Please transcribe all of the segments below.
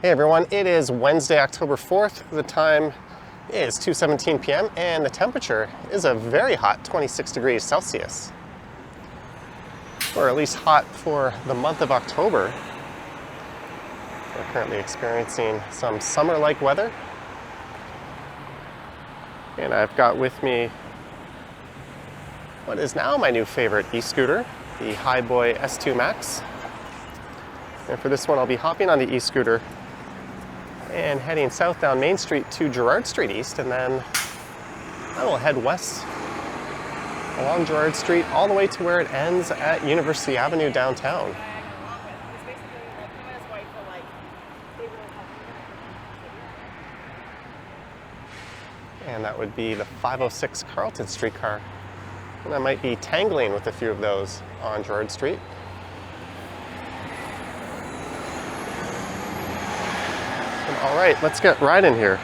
Hey everyone, it is Wednesday, October 4th. The time is 2:17 p.m. and the temperature is a very hot 26 degrees Celsius. Or at least hot for the month of October. We're currently experiencing some summer-like weather. And I've got with me what is now my new favorite e-scooter, the Hiboy S2 Max. And for this one, I'll be hopping on the e-scooter and heading south down Main Street to Gerrard Street East, and then I will head west along Gerrard Street all the way to where it ends at University Avenue downtown. And that would be the 506 Carlton streetcar. And I might be tangling with a few of those on Gerrard Street. All right, let's get riding here.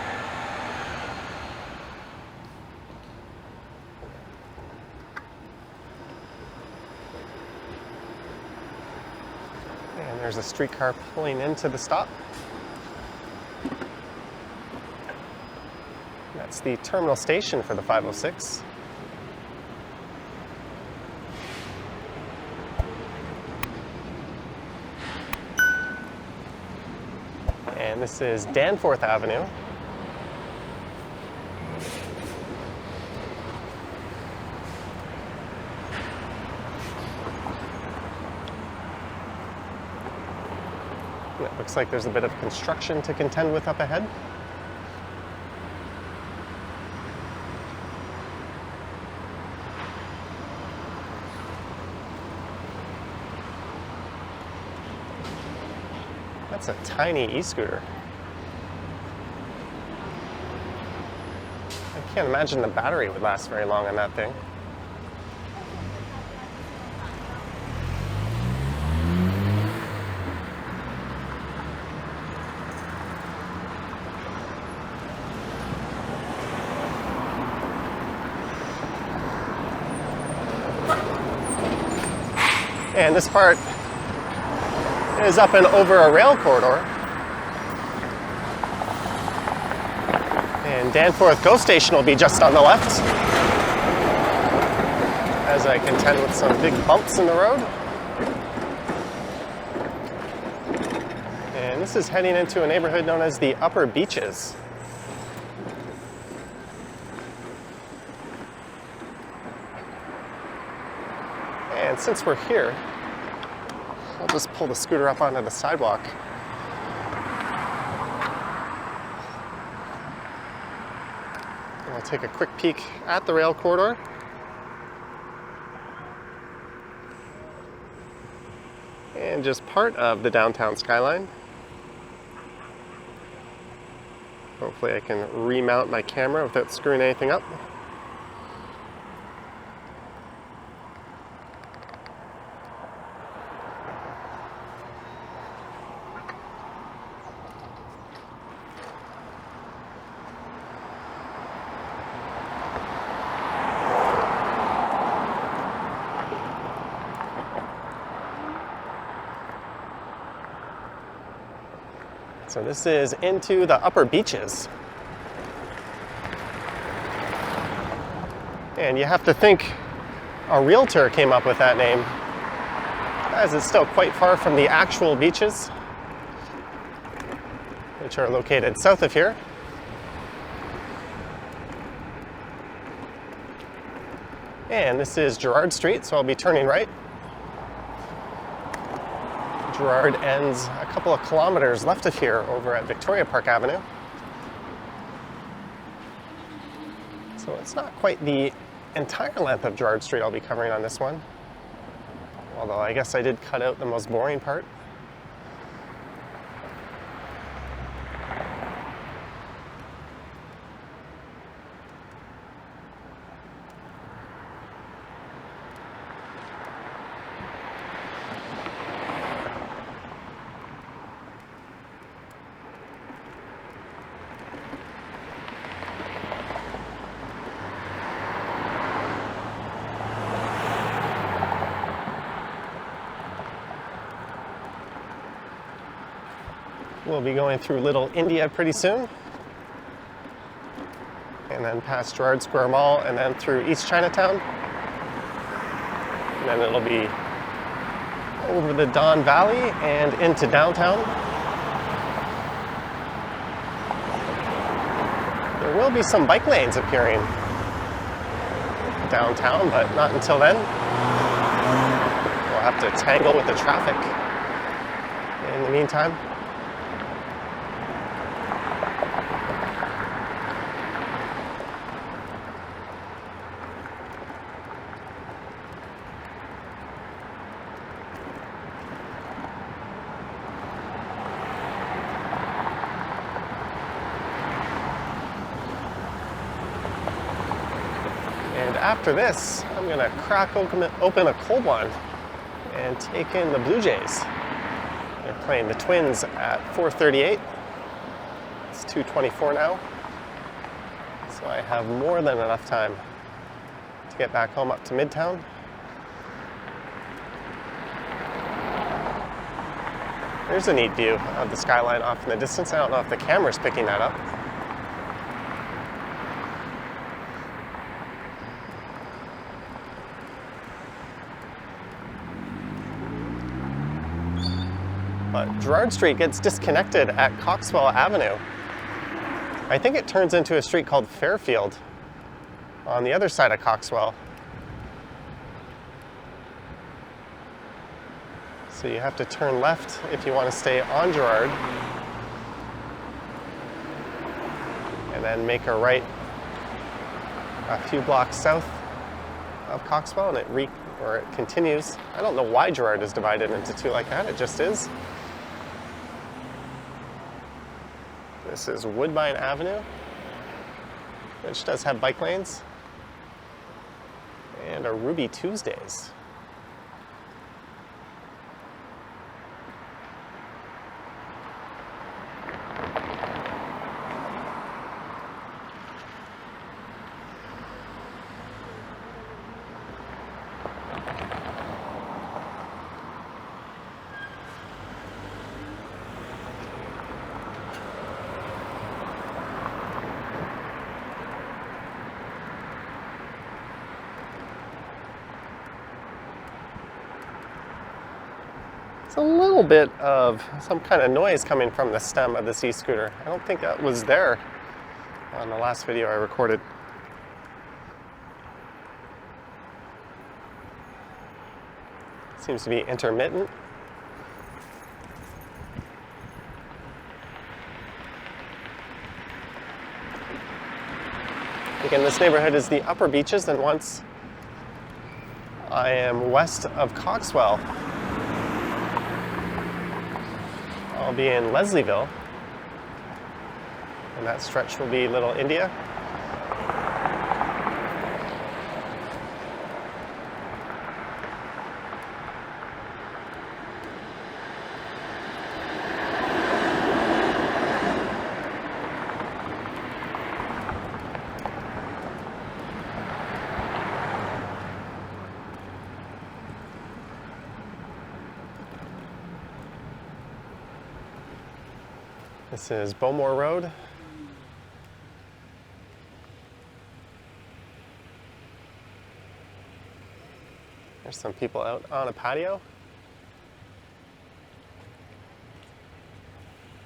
And there's a streetcar pulling into the stop. That's the terminal station for the 506. And this is Danforth Avenue. It looks like there's a bit of construction to contend with up ahead. That's a tiny e-scooter. I can't imagine the battery would last very long on that thing. And this part is up and over a rail corridor. And Danforth GO Station will be just on the left as I contend with some big bumps in the road. And this is heading into a neighborhood known as the Upper Beaches. And since we're here, I'll just pull the scooter up onto the sidewalk. And I'll take a quick peek at the rail corridor. And just part of the downtown skyline. Hopefully I can remount my camera without screwing anything up. So this is into the Upper Beaches. And you have to think a realtor came up with that name, as it's still quite far from the actual beaches, which are located south of here. And this is Gerrard Street, so I'll be turning right. Gerrard ends a couple of kilometers left of here over at Victoria Park Avenue. So it's not quite the entire length of Gerrard Street I'll be covering on this one. Although I guess I did cut out the most boring part. We'll be going through Little India pretty soon, and then past Gerrard Square Mall, and then through East Chinatown, and then it'll be over the Don Valley and into downtown. There will be some bike lanes appearing downtown, but not until then. We'll have to tangle with the traffic in the meantime. And after this, I'm gonna crack open a cold one and take in the Blue Jays. They're playing the Twins at 4:38. It's 2:24 now. So I have more than enough time to get back home up to Midtown. There's a neat view of the skyline off in the distance. I don't know if the camera's picking that up. But Gerrard Street gets disconnected at Coxwell Avenue. I think it turns into a street called Fairfield on the other side of Coxwell. So you have to turn left if you want to stay on Gerrard, and then make a right a few blocks south of Coxwell, and it continues. I don't know why Gerrard is divided into two like that. It just is. This is Woodbine Avenue, which does have bike lanes, and a Ruby Tuesdays. It's a little bit of some kind of noise coming from the stem of this e-scooter. I don't think that was there on the last video I recorded. Seems to be intermittent. Again, this neighborhood is the Upper Beaches, and once I am west of Coxwell, I'll be in Leslieville, and that stretch will be Little India. This is Bowmore Road. There's some people out on a patio.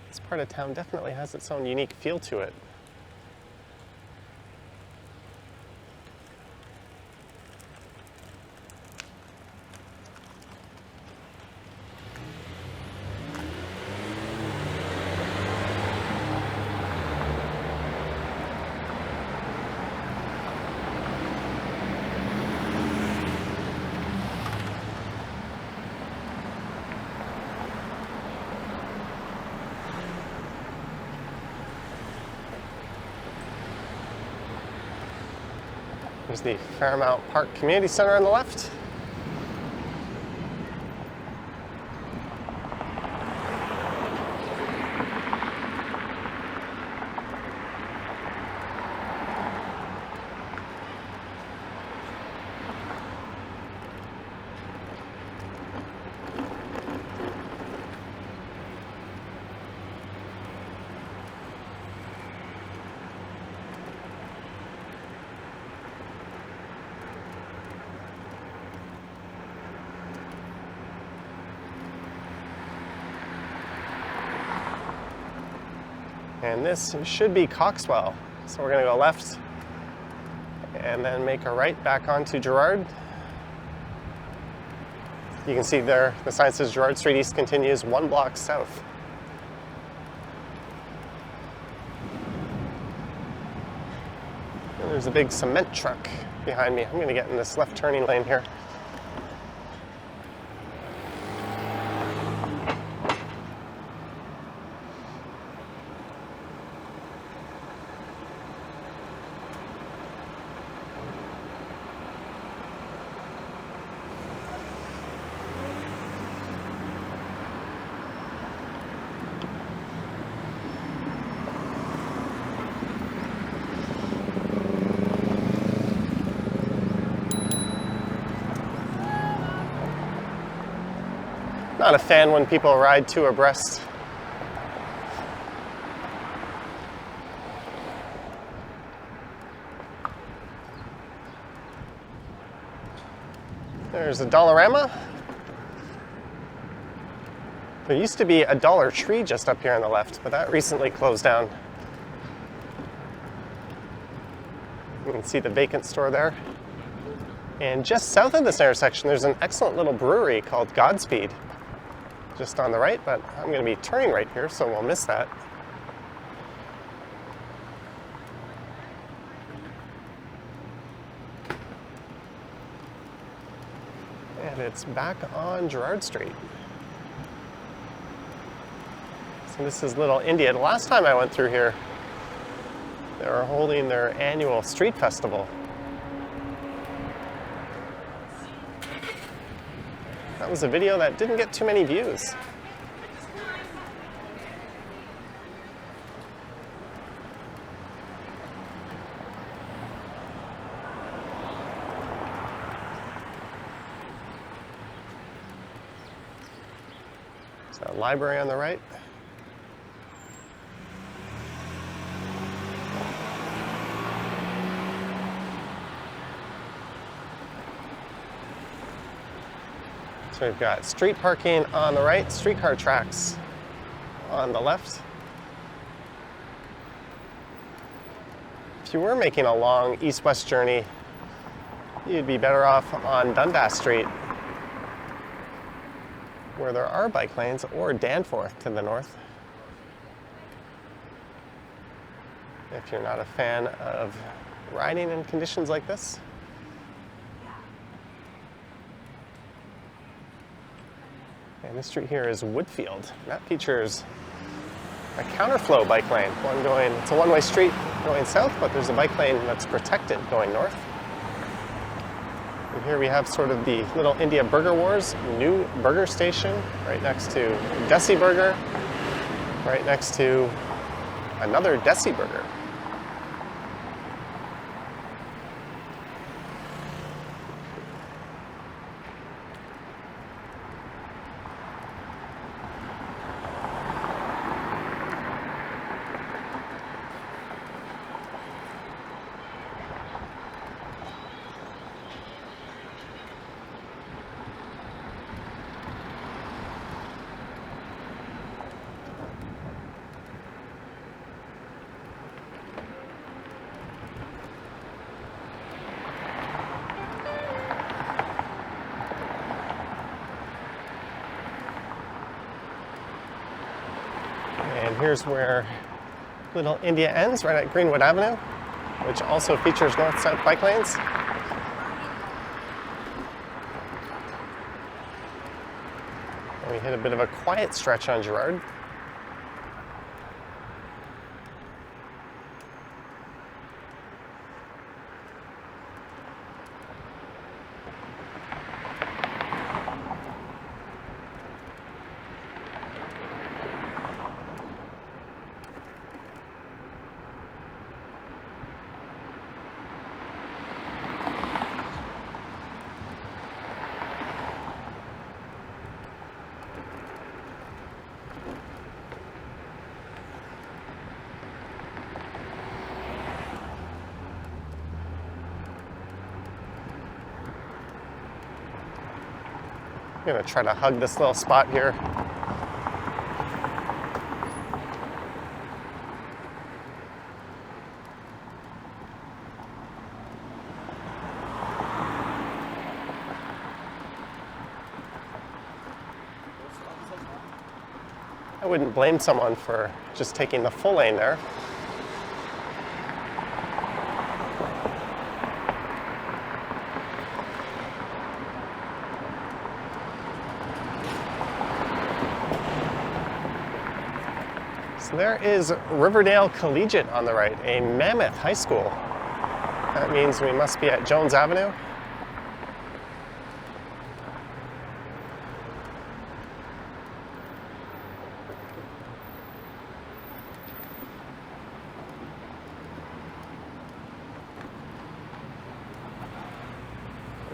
This part of town definitely has its own unique feel to it. There's the Fairmount Park Community Center on the left. And this should be Coxwell. So we're going to go left and then make a right back onto Gerrard. You can see there the sign says Gerrard Street East continues 1 block south. And there's a big cement truck behind me. I'm going to get in this left turning lane here. Not a fan when people ride two abreast. There's a Dollarama. There used to be a Dollar Tree just up here on the left, but that recently closed down. You can see the vacant store there. And just south of this intersection, there's an excellent little brewery called Godspeed. Just on the right, but I'm going to be turning right here, so we'll miss that. And it's back on Gerrard Street. So this is Little India. The last time I went through here, they were holding their annual street festival. That was a video that didn't get too many views. There's that library on the right. So we've got street parking on the right, streetcar tracks on the left. If you were making a long east-west journey, you'd be better off on Dundas Street, where there are bike lanes, or Danforth to the north. If you're not a fan of riding in conditions like this. And this street here is Woodfield. That features a counterflow bike lane. It's a one-way street going south, but there's a bike lane that's protected going north. And here we have sort of the Little India Burger Wars new burger station right next to Desi Burger, right next to another Desi Burger. And here's where Little India ends, right at Greenwood Avenue, which also features north-south bike lanes. And we hit a bit of a quiet stretch on Gerrard. I'm gonna try to hug this little spot here. I wouldn't blame someone for just taking the full lane there. So there is Riverdale Collegiate on the right, a mammoth high school. That means we must be at Jones Avenue.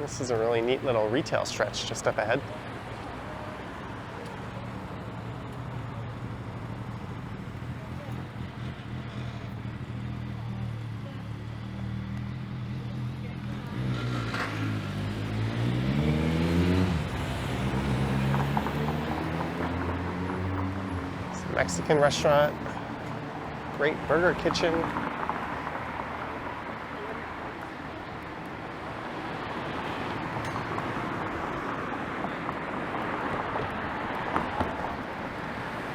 This is a really neat little retail stretch just up ahead. It's a Mexican restaurant, great burger kitchen.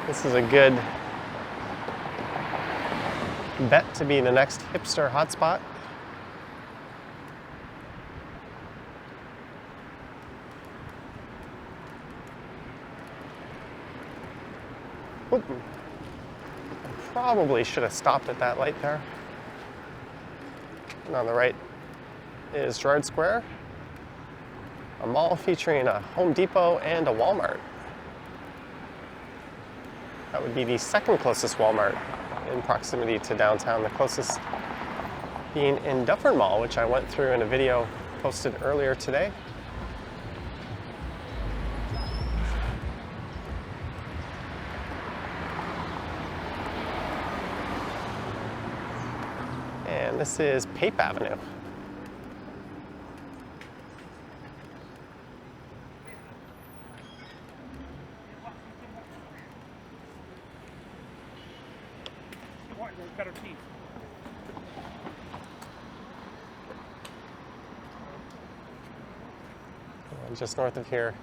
This is a good bet to be the next hipster hotspot. Oop. I probably should have stopped at that light there. And on the right is Gerrard Square, a mall featuring a Home Depot and a Walmart. That would be the second closest Walmart in proximity to downtown, the closest being in Dufferin Mall, which I went through in a video posted earlier today. And this is Pape Avenue. Better teeth. And just north of here,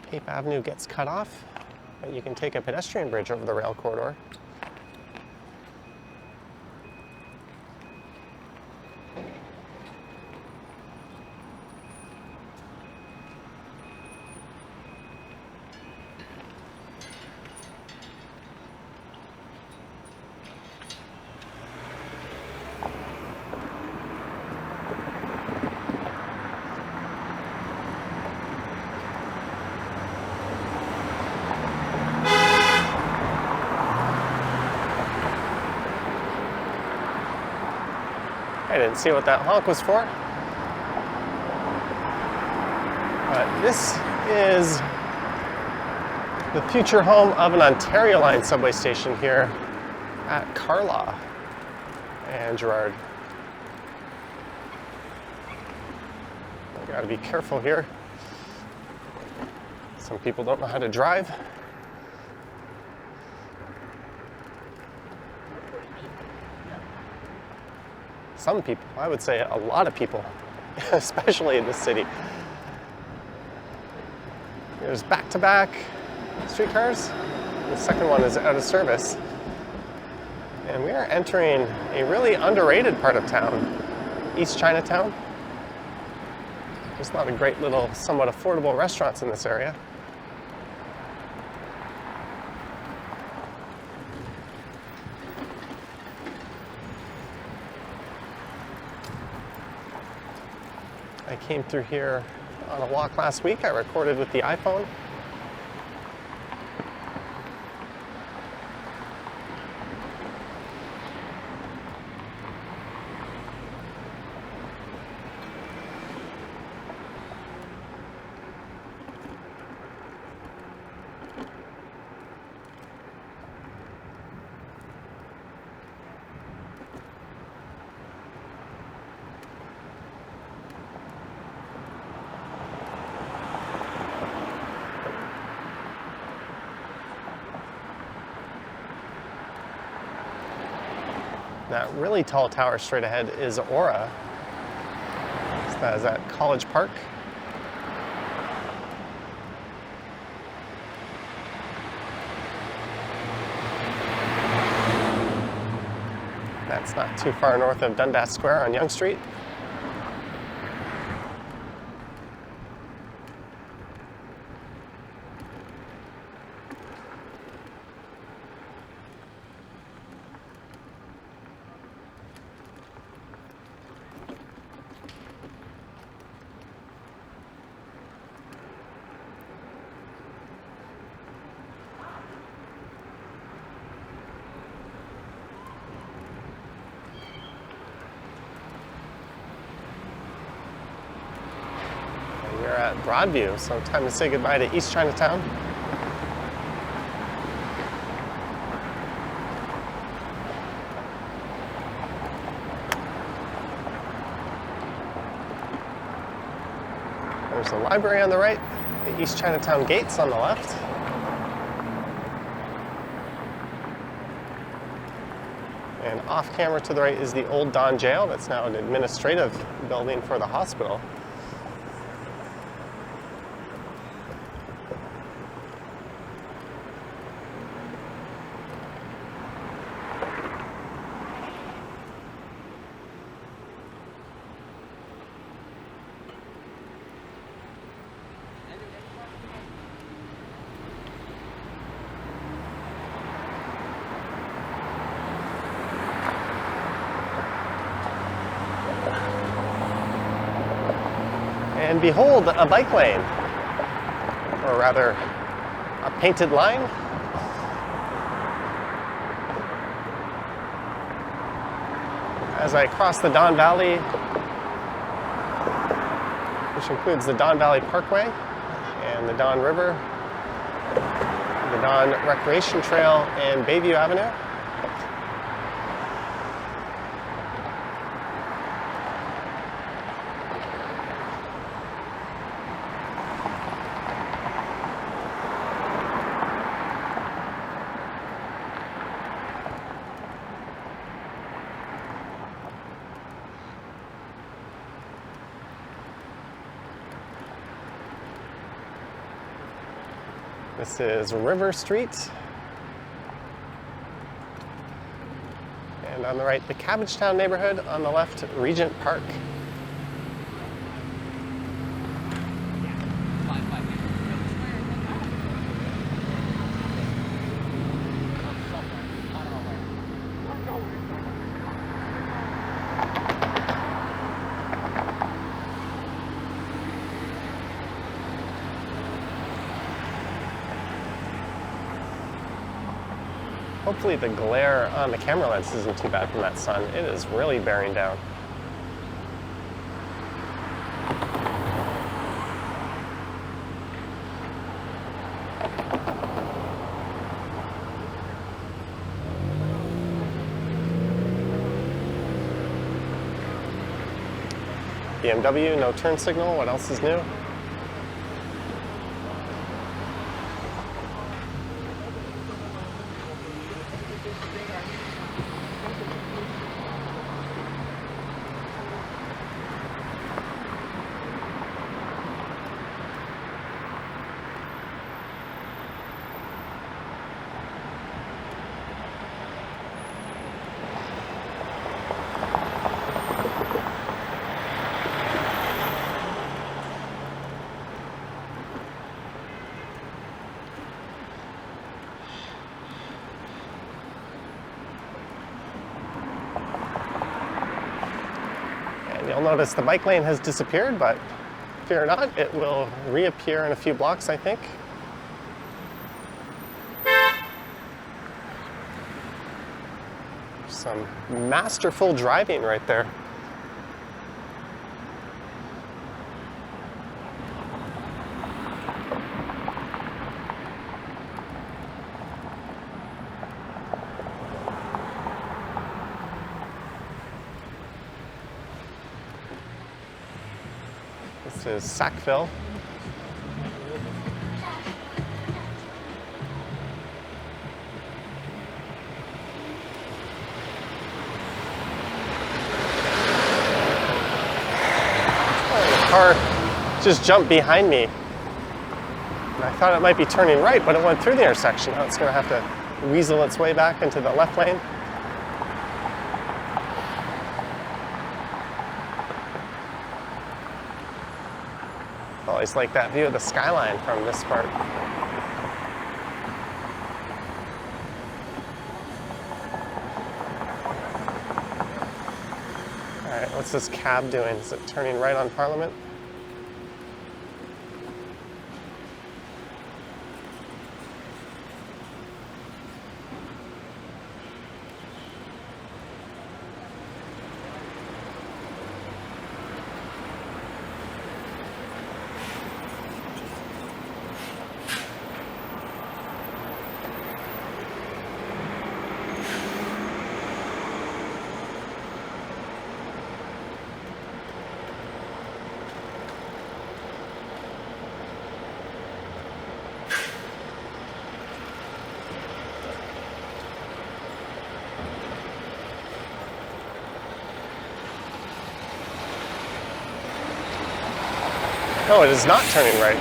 Pape Avenue gets cut off, but you can take a pedestrian bridge over the rail corridor. I didn't see what that honk was for. But this is the future home of an Ontario Line subway station here at Carlaw and Gerrard. I gotta be careful here. Some people don't know how to drive. Some people, I would say a lot of people, especially in this city. There's back-to-back streetcars. The second one is out of service. And we are entering a really underrated part of town, East Chinatown. There's a lot of great little, somewhat affordable restaurants in this area. I came through here on a walk last week. I recorded with the iPhone. That really tall tower straight ahead is Aura. So that is at College Park. That's not too far north of Dundas Square on Yonge Street. We're at Broadview, so time to say goodbye to East Chinatown. There's the library on the right, the East Chinatown gates on the left. And off camera to the right is the old Don Jail. That's now an administrative building for the hospital. And behold, a bike lane, or rather, a painted line. As I cross the Don Valley, which includes the Don Valley Parkway and the Don River, the Don Recreation Trail, and Bayview Avenue. This is River Street. And on the right, the Cabbagetown neighborhood. On the left, Regent Park. Hopefully the glare on the camera lens isn't too bad from that sun. It is really bearing down. BMW, no turn signal. What else is new? You'll notice the bike lane has disappeared, but fear not, it will reappear in a few blocks, I think. Some masterful driving right there. This is Sackville. The car just jumped behind me. And I thought it might be turning right, but it went through the intersection. Now it's going to have to weasel its way back into the left lane. always like that view of the skyline from this part. All right, what's this cab doing? Is it turning right on Parliament? No, it is not turning right.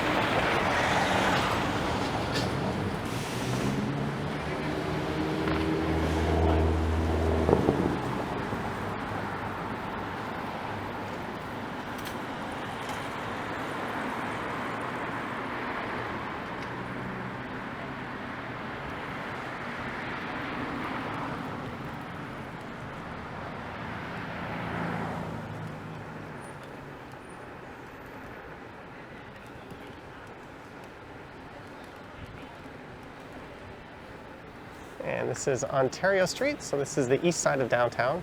And this is Ontario Street, so this is the east side of downtown.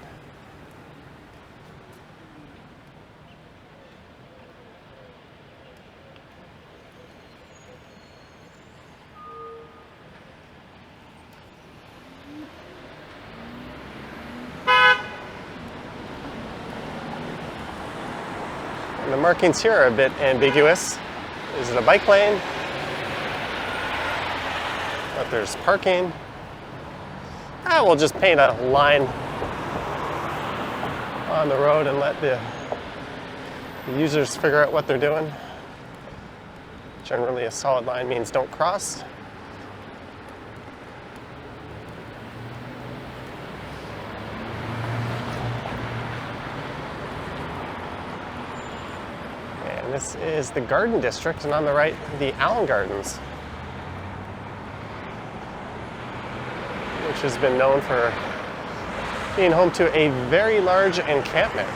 And the markings here are a bit ambiguous. Is it a bike lane? But there's parking. We'll just paint a line on the road and let the users figure out what they're doing. Generally, a solid line means don't cross. And this is the Garden District, and on the right, the Allen Gardens, which has been known for being home to a very large encampment.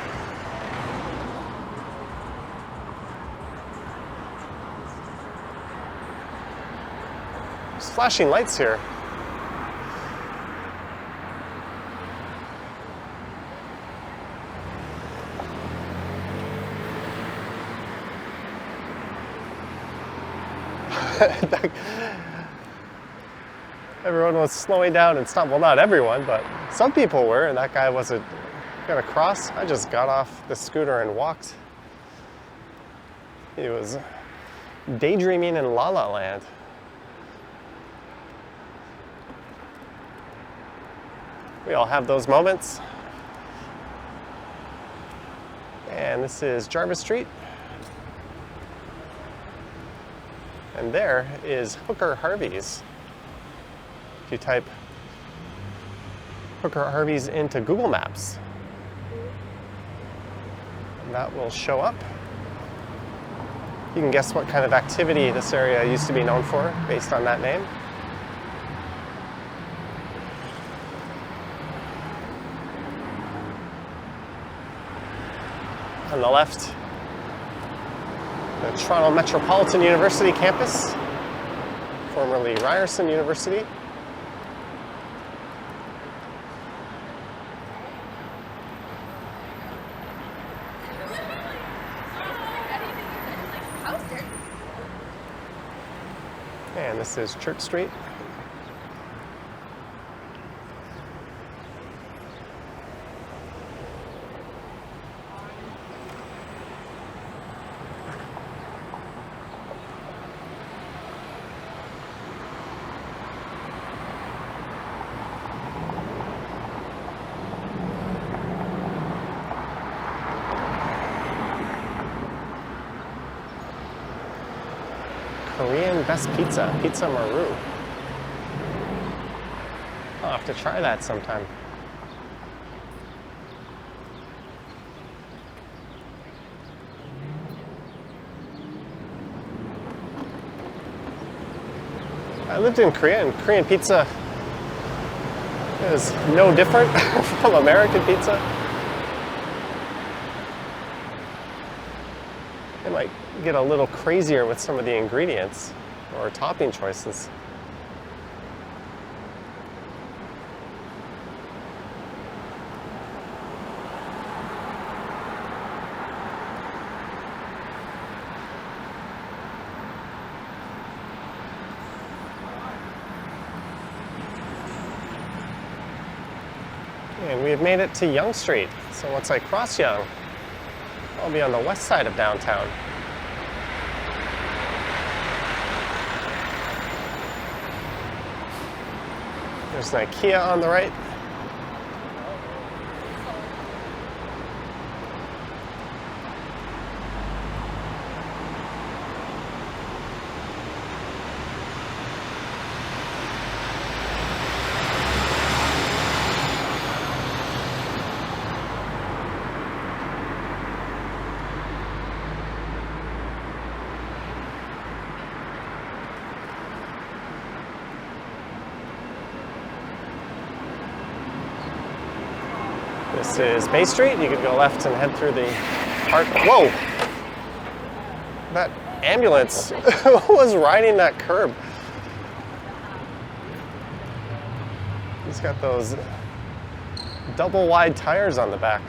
There's flashing lights here. Everyone was slowing down and stopped. Well, not everyone, but some people were, and that guy wasn't gonna cross. I just got off the scooter and walked. He was daydreaming in La La Land. We all have those moments. And this is Jarvis Street. And there is Hooker Harvey's. If you type Hooker Harvey's into Google Maps, and that will show up. You can guess what kind of activity this area used to be known for based on that name. On the left, the Toronto Metropolitan University campus, formerly Ryerson University. And this is Church Street. Korean best pizza, Pizza Maru. I'll have to try that sometime. I lived in Korea, and Korean pizza is no different from American pizza. They might get a little crazier with some of the ingredients or topping choices. And we have made it to Yonge Street. So once I cross Yonge, I'll be on the west side of downtown. There's an IKEA on the right. This is Bay Street. You could go left and head through the park. Whoa! That ambulance was riding that curb. He's got those double wide tires on the back.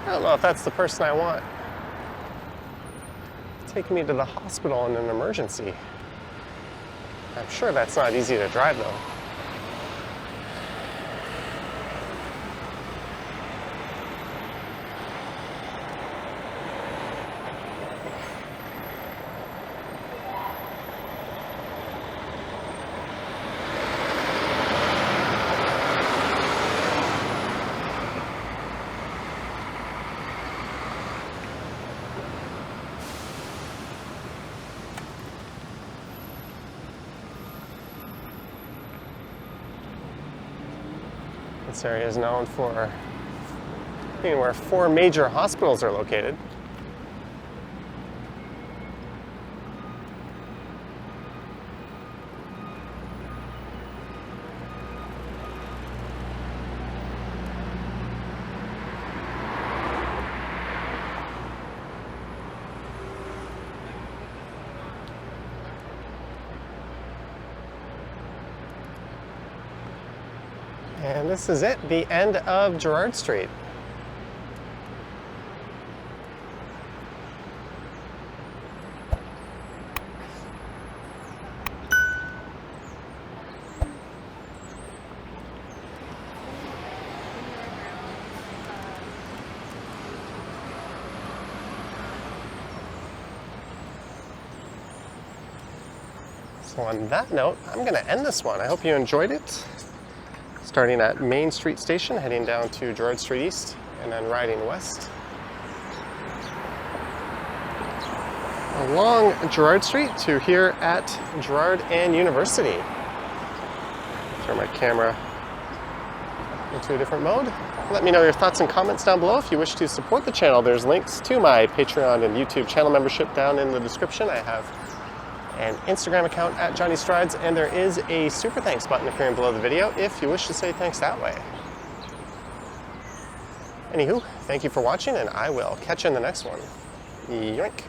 I don't know if that's the person I want. Taking me to the hospital in an emergency. I'm sure that's not easy to drive though. This area is known for being where 4 major hospitals are located. And this is it, the end of Gerrard Street. So on that note, I'm going to end this one. I hope you enjoyed it. Starting at Main Street Station, heading down to Gerrard Street East, and then riding west along Gerrard Street to here at Gerrard and University. Turn my camera into a different mode. Let me know your thoughts and comments down below. If you wish to support the channel, there's links to my Patreon and YouTube channel membership down in the description. I have an Instagram account at Johnny Strides, and there is a super thanks button appearing below the video if you wish to say thanks that way. Anywho, thank you for watching, and I will catch you in the next one. Yoink.